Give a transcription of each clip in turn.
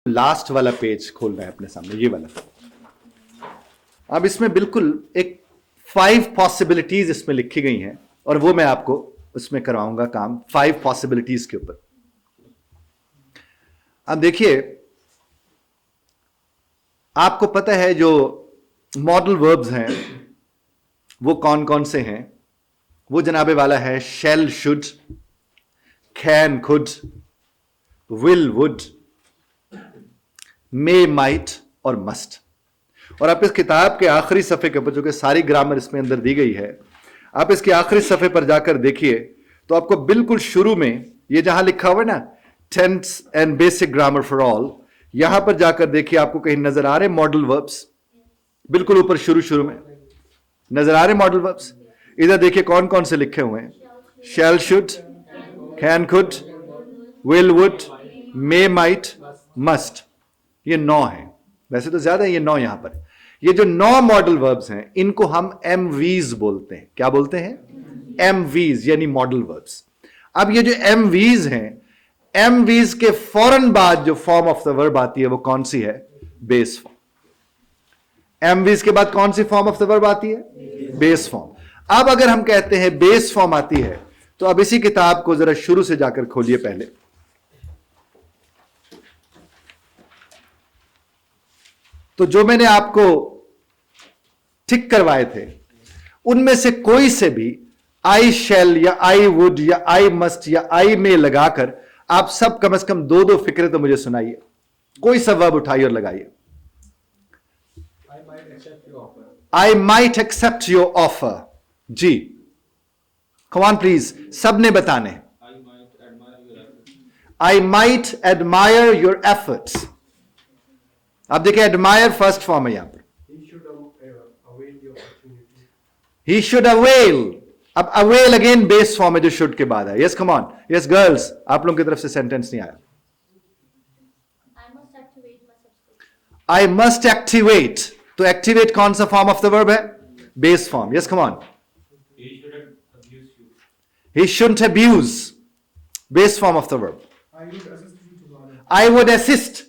Last वाला page खोलना है अपने सामने, ये वाला। अब इसमें बिल्कुल एक 5 पॉसिबिलिटीज इसमें लिखी गई हैं और वो मैं आपको उसमें करवाऊंगा काम 5 पॉसिबिलिटीज के ऊपर। अब देखिए, आपको पता है जो मॉडल वर्ब्स हैं वो कौन कौन से हैं। वो जनाबे वाला है shall, should, can, could, will, would, may, might और मस्ट। और आप इस किताब के आखिरी सफ़े के ऊपर, जो कि सारी ग्रामर इसमें अंदर दी गई है, आप इसके आखिरी सफ़े पर जाकर देखिए तो आपको बिल्कुल शुरू में ये जहां लिखा हुआ है ना, tense and basic grammar for all, यहां पर जाकर देखिए आपको कहीं नजर आ रहे मॉडल वर्ब्स। बिल्कुल ऊपर शुरू में नजर आ रहे मॉडल वर्ब्स। इधर देखिए कौन कौन से लिखे हुए हैं, shall, should, can, could, will, would, may, might, must. ये 9 है, वैसे तो ज्यादा है, ये 9 यहां पर। ये जो 9 मॉडल वर्ब्स हैं इनको हम एमवीज बोलते हैं। क्या बोलते हैं? एमवीज, यानी मॉडल वर्ब्स। अब ये जो एमवीज हैं, एमवीज के फौरन बाद जो फॉर्म ऑफ द वर्ब आती है वो कौन सी है? Base form. एमवीज के बाद कौन सी फॉर्म ऑफ द वर्ब आती है? Base form. अब अगर हम कहते हैं बेस फॉर्म आती है, तो अब इसी किताब को जरा शुरू से जाकर खोलिए पहले। तो जो मैंने आपको टिक करवाए थे उनमें से कोई से भी आई शैल या आई वुड या आई मस्ट या आई में लगाकर आप सब कम से कम 2-2 फिक्रे तो मुझे सुनाइए। कोई सा वर्ब उठाइए और लगाइए। I might accept your offer. जी, कम ऑन प्लीज, सबने बताने। I might admire your efforts. अब देखिए, एडमायर फर्स्ट फॉर्म है यहां पर। He should avail. अब अवेल अगेन बेस फॉर्म है जो शुड के बाद है। Yes, come on, yes girls, आप लोगों की तरफ से सेंटेंस नहीं आया। I must activate. तो एक्टिवेट कौन सा फॉर्म ऑफ द वर्ब है? Base form. Yes, come on. He shouldn't abuse, base form of the verb. I would assist.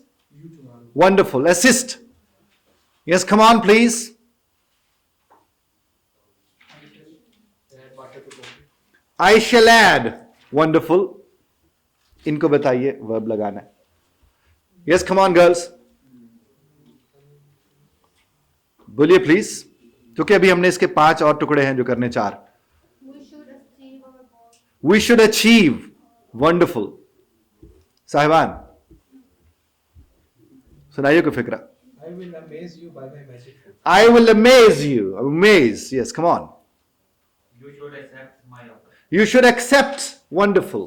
Wonderful. Assist. Yes, come on, please. I shall add. Wonderful. इनको बताइए verb लगाना है। Yes, come on, girls. बोलिए please, क्योंकि अभी हमने इसके 5 और टुकड़े हैं जो करने 4। We should achieve. Wonderful. साहिबान सुनाइए को फिक्रा। I will amaze you by my magic. I will amaze you. Amaze. Yes, come on. You should accept my offer. You should accept. Wonderful.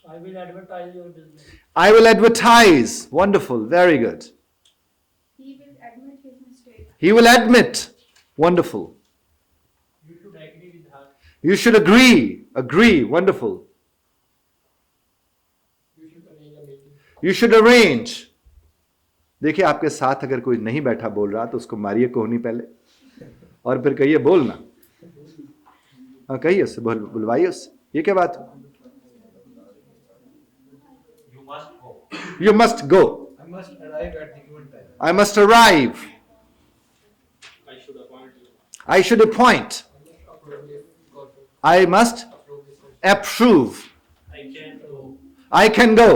I will advertise your business. I will advertise. Wonderful. Very good. He will admit his mistake. He will admit. Wonderful. You should agree with her. You should agree. Agree. Wonderful. You should arrange a meeting. You should arrange. देखिए, आपके साथ अगर कोई नहीं बैठा बोल रहा तो उसको मारिए कोहनी पहले और फिर कहिए बोलना। हाँ, कहिए उससे, बुलवाइए उससे। ये क्या बात? You must go. You must go. I must arrive at the given time. I must arrive. I should appoint you. I should appoint. Approve this corporate. I must Approve this corporate. approve. I can go. I can go.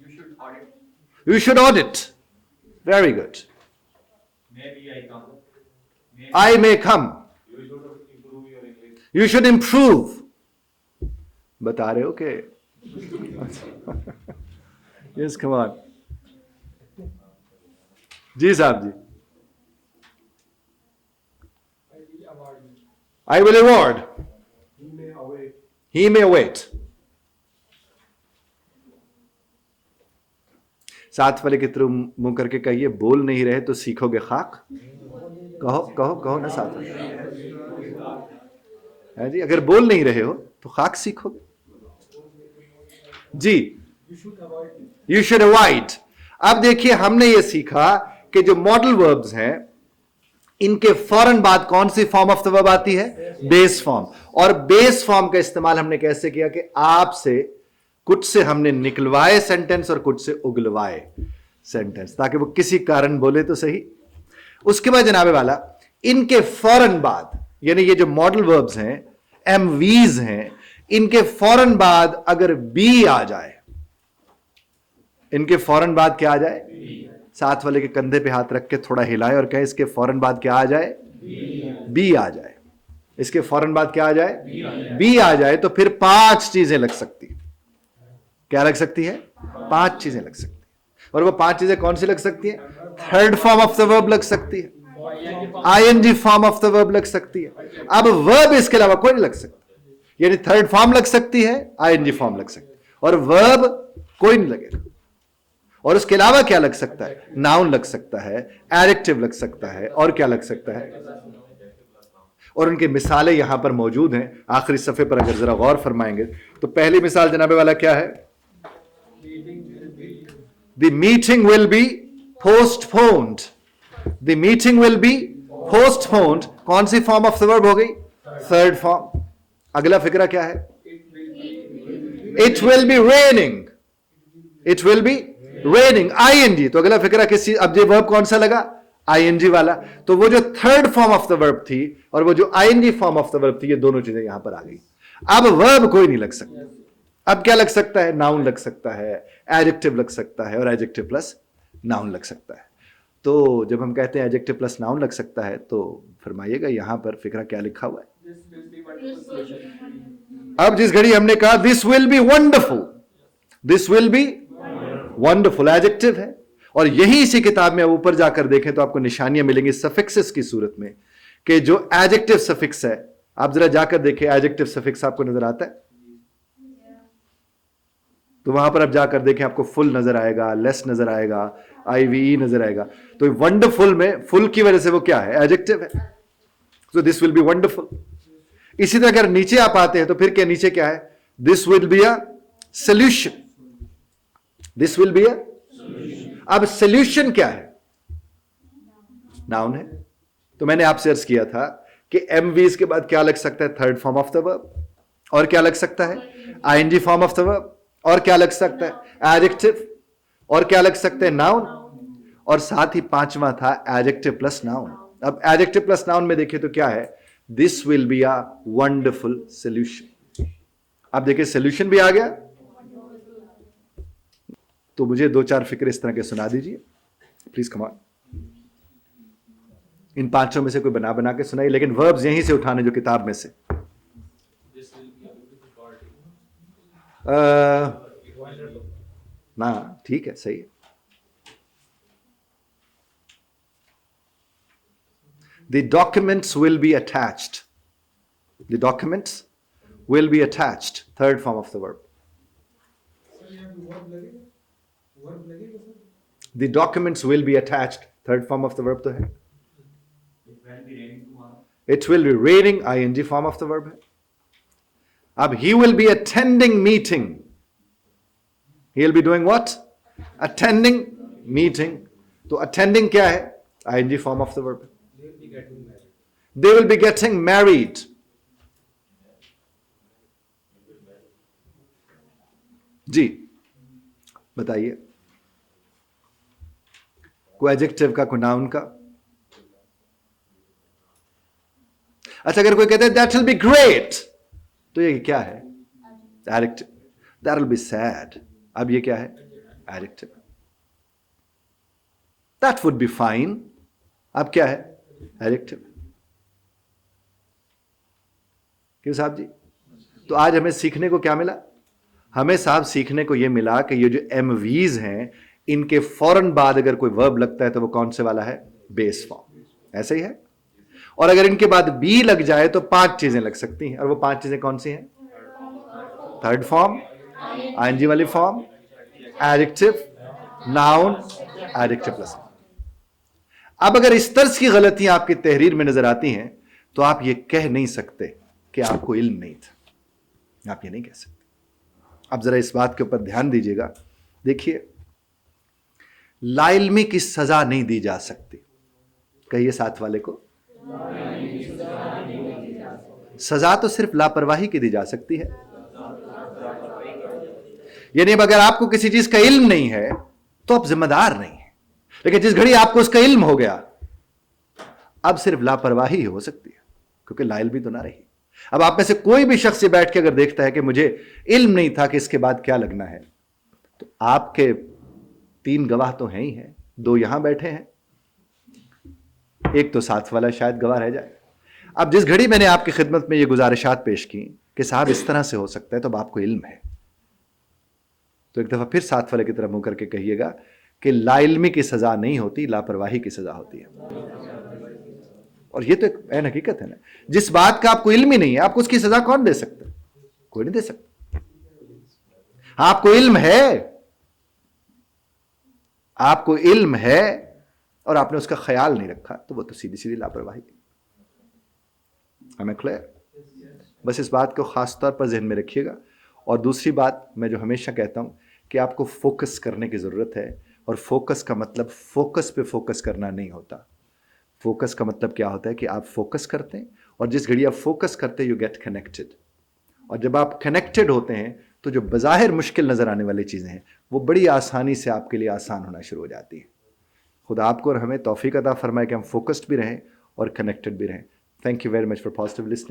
You should audit. You should audit. Very good. Maybe I come. Maybe I may come. you should improve your English. You should improve. बता रहे हो कि yes, come on. जी साहब जी। I will award you. I will award. He may await. He may wait. साथ वाले की तरफ मुंह करके कहिए, बोल नहीं रहे तो सीखोगे खाक। कहो कहो कहो ना साथ में। है जी, अगर बोल नहीं रहे हो तो खाक सीखोगे। जी, You should avoid it. You should avoid. अब देखिए, हमने ये सीखा कि जो मॉडल वर्ब्स हैं इनके फौरन बाद कौन सी फॉर्म ऑफ द वर्ब आती है? Base form. और बेस फॉर्म का इस्तेमाल हमने कैसे किया कि आपसे कुछ से हमने निकलवाए सेंटेंस और कुछ से उगलवाए सेंटेंस, ताकि वो किसी कारण बोले तो सही। उसके बाद जनाबे वाला इनके फौरन बाद, यानी ये जो मॉडल वर्ब्स हैं, एमवीज हैं, इनके फौरन बाद अगर बी आ जाए, इनके फौरन बाद क्या आ जाए? साथ वाले के कंधे पे हाथ रख के थोड़ा हिलाए और कहे इसके फौरन बाद क्या आ जाए? बी आ जाए। इसके फौरन बाद क्या आ जाए? बी आ जाए। तो फिर 5 चीजें लग सकती है। क्या लग सकती है? 5 चीजें लग सकती है। और वो 5 चीजें कौन सी लग सकती है? Third form of the verb लग सकती है, ING form of the verb लग सकती है। अब वर्ब इसके अलावा कोई नहीं लग सकता, यानी थर्ड फॉर्म लग सकती है, आईएनजी फॉर्म लग सकती है, और वर्ब कोई नहीं लगेगा। और उसके अलावा क्या लग सकता है? नाउन लग सकता है, एडजेक्टिव लग सकता है, और क्या लग सकता है? और उनकी मिसालें यहां पर मौजूद हैं। आखिरी सफे पर अगर जरा गौर फरमाएंगे तो पहली मिसाल जनाबे वाला क्या है? The meeting will be postponed. The meeting will be postponed कौन सी फॉर्म ऑफ द वर्ब हो गई? Third form. अगला फिक्रा क्या है? It will be raining. It will be raining, ING. तो अगला फिक्रा किस चीज? अब ये वर्ब कौन सा लगा? आईएनजी वाला। तो वो जो third form of the verb थी और वो जो ING form of the verb थी, ये दोनों चीजें यहां पर आ गई। अब वर्ब कोई नहीं लग सकता। अब क्या लग सकता है? नाउन लग सकता है, एडजेक्टिव लग सकता है, और एडजेक्टिव प्लस नाउन लग सकता है। तो जब हम कहते हैं एडजेक्टिव प्लस नाउन लग सकता है, तो फरमाइएगा यहां पर फिक्रा क्या लिखा हुआ है? अब जिस घड़ी हमने कहा this will be wonderful, this will be wonderful adjective है। और यही इसी किताब में अब ऊपर जाकर देखें तो आपको निशानियां मिलेंगी सफिक्सेस की सूरत में, कि जो एडजेक्टिव सफिक्स है, आप जरा जाकर देखें एडजेक्टिव सफिक्स आपको नजर आता है? तो वहां पर आप जाकर देखें, आपको फुल नजर आएगा, लेस नजर आएगा, आईवीई नजर आएगा। तो वंडरफुल में फुल की वजह से वो क्या है? एडजेक्टिव है। तो दिस विल बी वंडरफुल। इसी तरह अगर नीचे आप आते हैं तो फिर क्या नीचे क्या है? This will be a solution. This will be a, अब सोल्यूशन क्या है? नाउन है। तो मैंने आपसे अर्ज किया था कि एमवीज के बाद क्या लग सकता है? Third form of the verb. और क्या लग सकता है? ING form of the verb. और क्या लग सकता है? एडजेक्टिव। और क्या लग सकता है? नाउन। और साथ ही 5वां था एडजेक्टिव प्लस नाउन। अब एडजेक्टिव प्लस नाउन में देखिए तो क्या है? This will be a wonderful solution. अब देखिए सोल्यूशन भी आ गया। तो मुझे 2-4 फिक्र इस तरह के सुना दीजिए प्लीज, कम ऑन। इन 5 में से कोई बना बना के सुनाइए, लेकिन वर्ब्स यहीं से उठाने जो किताब में से। ना ठीक है, सही है। The documents will be attached. The documents will be attached. Third form of the verb. The documents will be attached. Third form of the verb तो है. It will be raining tomorrow. It will be raining. ing form of the verb है. अब he will be attending meeting. He will be doing what? Attending meeting. तो attending क्या है? ing form of the verb. They will be getting married. जी बताइए, कोई adjective का, कोई noun का? अच्छा, अगर कोई कहते हैं दैट विल बी ग्रेट, तो ये क्या है? Adjective. That will be sad, अब ये क्या है? Adjective. That would be fine, अब क्या है? एडजेक्टिव। क्यों साहब जी? तो आज हमें सीखने को क्या मिला? हमें साहब सीखने को यह मिला कि ये जो एमवीज हैं, इनके फौरन बाद अगर कोई वर्ब लगता है तो वो कौन से वाला है? Base form. ऐसे ही है। और अगर इनके बाद बी लग जाए तो 5 चीजें लग सकती हैं। और वो 5 चीजें कौन सी हैं? थर्ड फॉर्म, आईएनजी वाली form, adjective, noun, adjective plus. अब अगर इस तरह की गलतियां आपकी तहरीर में नजर आती हैं तो आप ये कह नहीं सकते कि आपको इल्म नहीं था। आप ये नहीं कह सकते। अब जरा इस बात के ऊपर ध्यान दीजिएगा। देखिए, लाइल्मी की सजा नहीं दी जा सकती। कहिए साथ वाले को, सजा तो सिर्फ लापरवाही की दी जा सकती है। यानी अब अगर आपको किसी चीज का इल्म नहीं है तो आप जिम्मेदार नहीं है, लेकिन जिस घड़ी आपको उसका इल्म हो गया अब सिर्फ लापरवाही हो सकती है, क्योंकि लाइल भी तो ना रही। अब आप में से कोई भी शख्स ये बैठ के अगर देखता है कि मुझे इल्म नहीं था कि इसके बाद क्या लगना है, तो आपके 3 गवाह तो हैं ही हैं, 2 यहां बैठे हैं, एक तो साथ वाला शायद गवाह रह जाए। अब जिस घड़ी मैंने आपकी खिदमत में ये गुजारिशात पेश की कि साहब इस तरह से हो सकता है, तो अब आपको इल्म है, तो एक दफा फिर साथ वाले की तरफ मुंह करके कहिएगा कि लाइल्मी की सजा नहीं होती, लापरवाही की सजा होती है। और ये तो एक ऐन हकीकत है ना, जिस बात का आपको इल्म ही नहीं है, आपको उसकी सजा कौन दे सकता है? कोई नहीं दे सकता। आपको इल्म है, आपको इल्म है और आपने उसका ख्याल नहीं रखा, तो वो तो सीधी सीधी लापरवाही है। हमें क्लियर? बस इस बात को खास तौर पर जहन में रखिएगा। और दूसरी बात मैं जो हमेशा कहता हूं कि आपको फोकस करने की जरूरत है, और फोकस का मतलब फोकस पे फोकस करना नहीं होता। फोकस का मतलब क्या होता है कि आप फोकस करते हैं, और जिस घड़ी आप फोकस करते हैं यू गेट कनेक्टेड, और जब आप कनेक्टेड होते हैं तो जो बज़ाहिर मुश्किल नजर आने वाली चीजें हैं वो बड़ी आसानी से आपके लिए आसान होना शुरू हो जाती है। खुदा आपको और हमें तौफीक अता फरमाए कि हम फोकस्ड भी रहें और कनेक्टेड भी रहें। Thank you very much for positive listening.